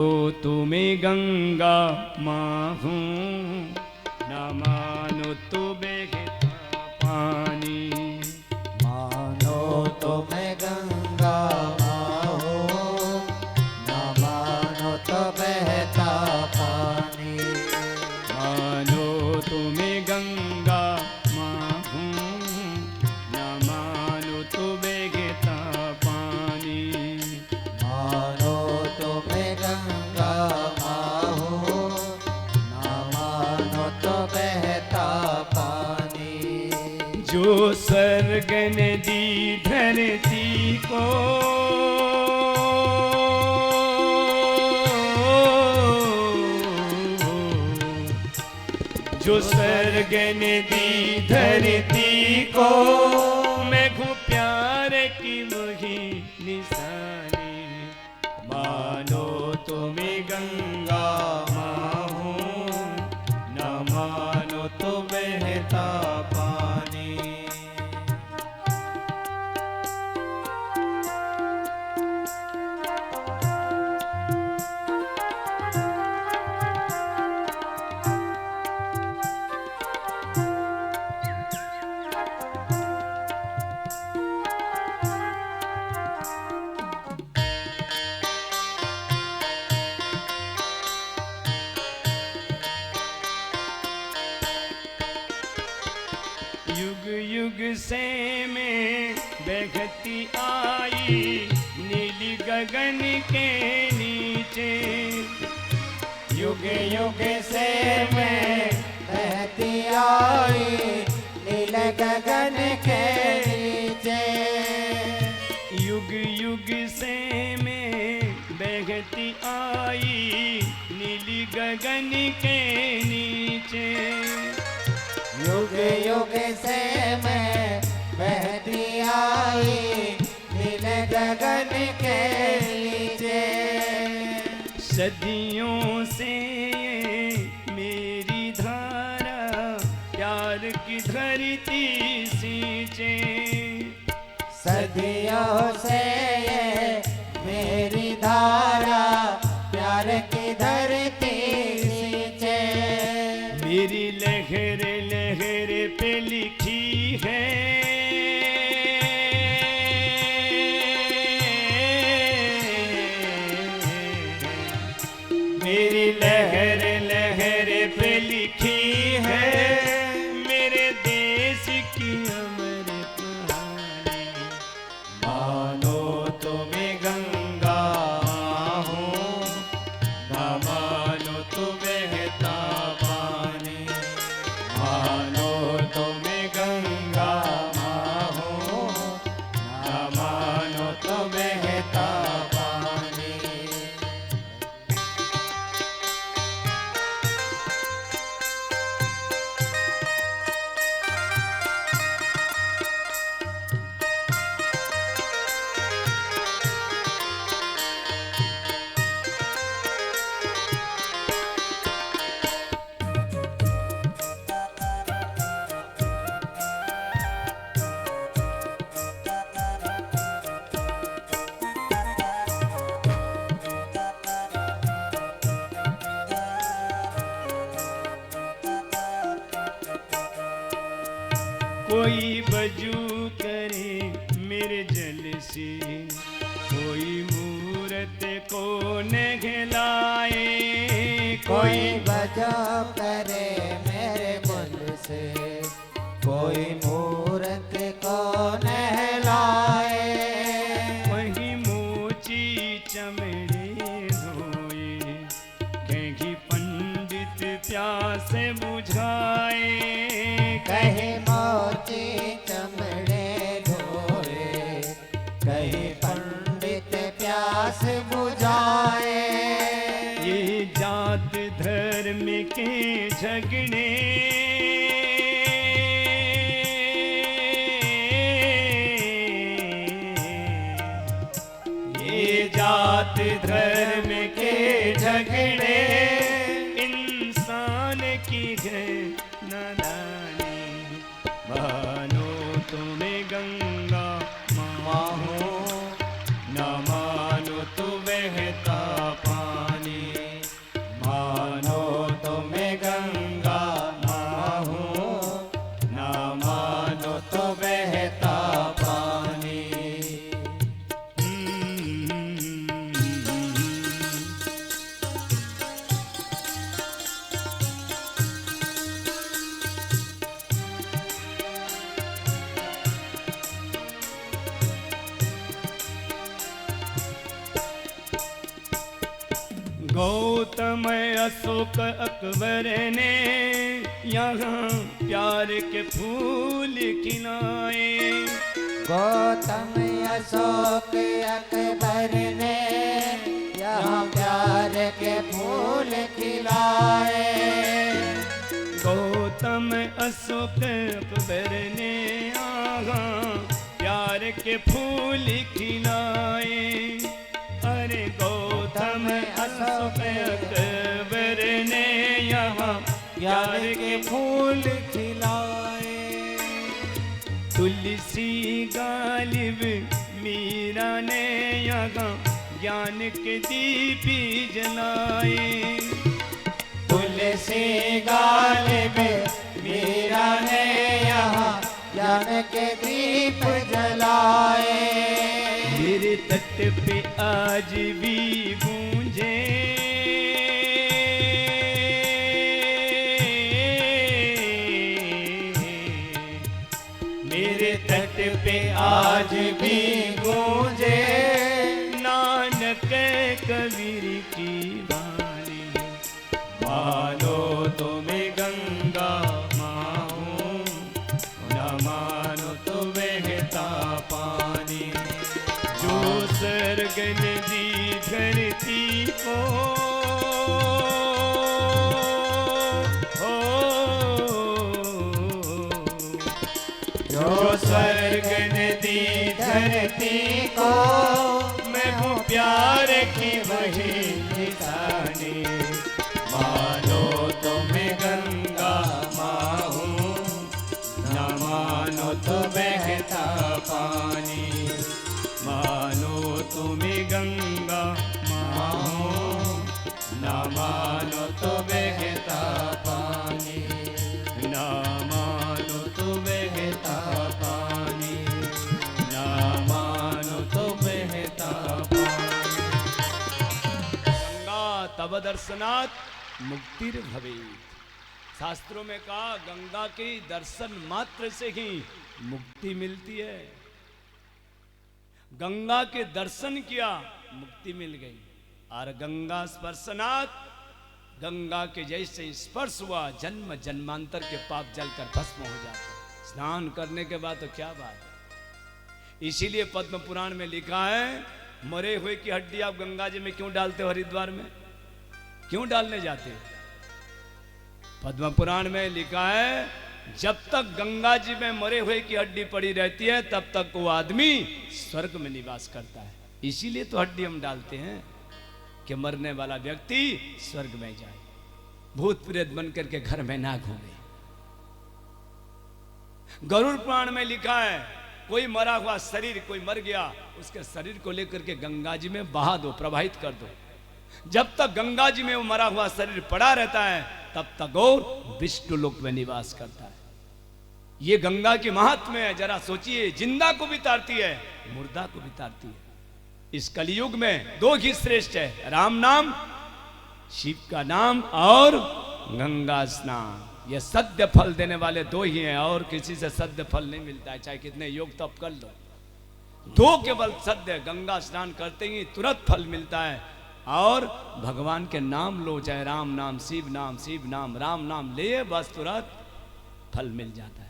तो तुम्हें गंगा माँ हूँ, न मानो तो बहता पानी। मानो तो मैं गंगा माँ हूँ, न मानो तो बहता पानी। मानो तुम्हें गंगा माँ हूँ, न मानो तो बहता पानी। मानो तो मैं गंगा माँ हूँ, न मानो तो बहता पानी। जो स्वर्ग ने दी धरती को, जो स्वर्ग ने दी धरती को, मैं हूँ प्यार की वही निशानी। मानो तुम्हें गंगा माँ हूँ, न मानो तो बहता पानी। युग युग से मैं बहती आई नीली गगन के नीचे। युग युग से मैं बहती आई नील गगन के नीचे। युग युग से मैं बहती आई नीली गगन के नीचे। युग युग से मैं बहती आई नील गगन के नीचे। सदियों से मेरी धारा प्यार की धरती सींचे। सदियों से ये मेरी धारा प्यार की धरती सींचे। मेरी लहर लहर पे लिखी है, मेरी लहर लहर पे लिखी है, मेरे देश की अमर कहानी। मानो तुम्हें गंगा हूँ, न मानो तो बहता पानी। मानो तुम्हें गंगा माँ हूँ, न मानो तो बहता पानी। कोई बजू करे मेरे जल से, कोई मूरत को नहलाए। कोई बजा करे मेरे मुल से, कोई मूरत को नहलाए। वही मोची चमड़े धोए, कहीं पंडित प्यास बुझाए। कहीं मोची चमड़े धोए, कहीं पंडित प्यास बुझाए। ये जात धर्म के झगड़े, ये जात धर्म के झगड़े, इंसान की है नादानी। मानो तुम्हें गंगा माँ हूँ, न मानो तो बहता पानी। गौतम अशोक अकबर ने यहाँ प्यार के फूल खिलाए। गौतम अशोक अकबर ने यहाँ प्यार के फूल खिलाए। गौतम अशोक अकबर ने यहाँ प्यार के फूल खिलाए। अरे गौतम अशोक अकबर ने यहाँ प्यार के फूल खिलाए। तुलसी गालिब मीरा ने यहाँ ज्ञान के दीप जलाए। तुलसी गालिब मीरा ने यहाँ ज्ञान के दीप जलाए। मेरे तट पे आज भी गूंजे मेरे तट पे आज भी गूंजे नानक कबीर की वाणी। मानो तुम्हें गंगा माँ हूँ, न मानो तो बहता पानी। जो स्वर्ग नदी धरती को जो स्वर्ग नदी धरती को मैं हूँ प्यार की वही निशानी। मानो तो मैं गंगा माँ हूँ, न मानो तो बहता पानी। मानो तुम्हें गंगा माँ हूँ, न मानो तो बहता पानी। न मानो तो बहता पानी, न मानो तो बहता पानी। गंगा तव दर्शनात् मुक्तिर भवेत्। शास्त्रों में कहा गंगा के दर्शन मात्र से ही मुक्ति मिलती है। गंगा के दर्शन किया मुक्ति मिल गई। और गंगा स्पर्शनात्, गंगा के जैसे स्पर्श हुआ जन्म जन्मांतर के पाप जलकर भस्म हो जाते। स्नान करने के बाद तो क्या बात है। इसीलिए पद्म पुराण में लिखा है मरे हुए की हड्डी आप गंगा जी में क्यों डालते हो, हरिद्वार में क्यों डालने जाते हो। पद्म पुराण में लिखा है जब तक गंगा जी में मरे हुए की हड्डी पड़ी रहती है तब तक वो आदमी स्वर्ग में निवास करता है। इसीलिए तो हड्डी हम डालते हैं कि मरने वाला व्यक्ति स्वर्ग में जाए, भूत प्रेत बन करके घर में ना घूमे। गरुड़ पुराण में लिखा है कोई मरा हुआ शरीर, कोई मर गया, उसके शरीर को लेकर के गंगा जी में बहा दो, प्रवाहित कर दो। जब तक गंगा जी में वो मरा हुआ शरीर पड़ा रहता है तब तक और विष्णु लोक में निवास करता है। ये गंगा की महात्म्य है, जरा सोचिए। जिंदा को भी तारती है, मुर्दा को भी तारती है। इस कलयुग में दो ही श्रेष्ठ है, राम नाम, शिव का नाम और गंगा स्नान। ये सद्य फल देने वाले दो ही हैं, और किसी से सद्य फल नहीं मिलता है, चाहे कितने योग तप कर लो। दो केवल सद्य, गंगा स्नान करते ही तुरंत फल मिलता है। और भगवान के नाम लो, चाहे राम नाम, शिव नाम, राम नाम ले, बस तुरंत फल मिल जाता है।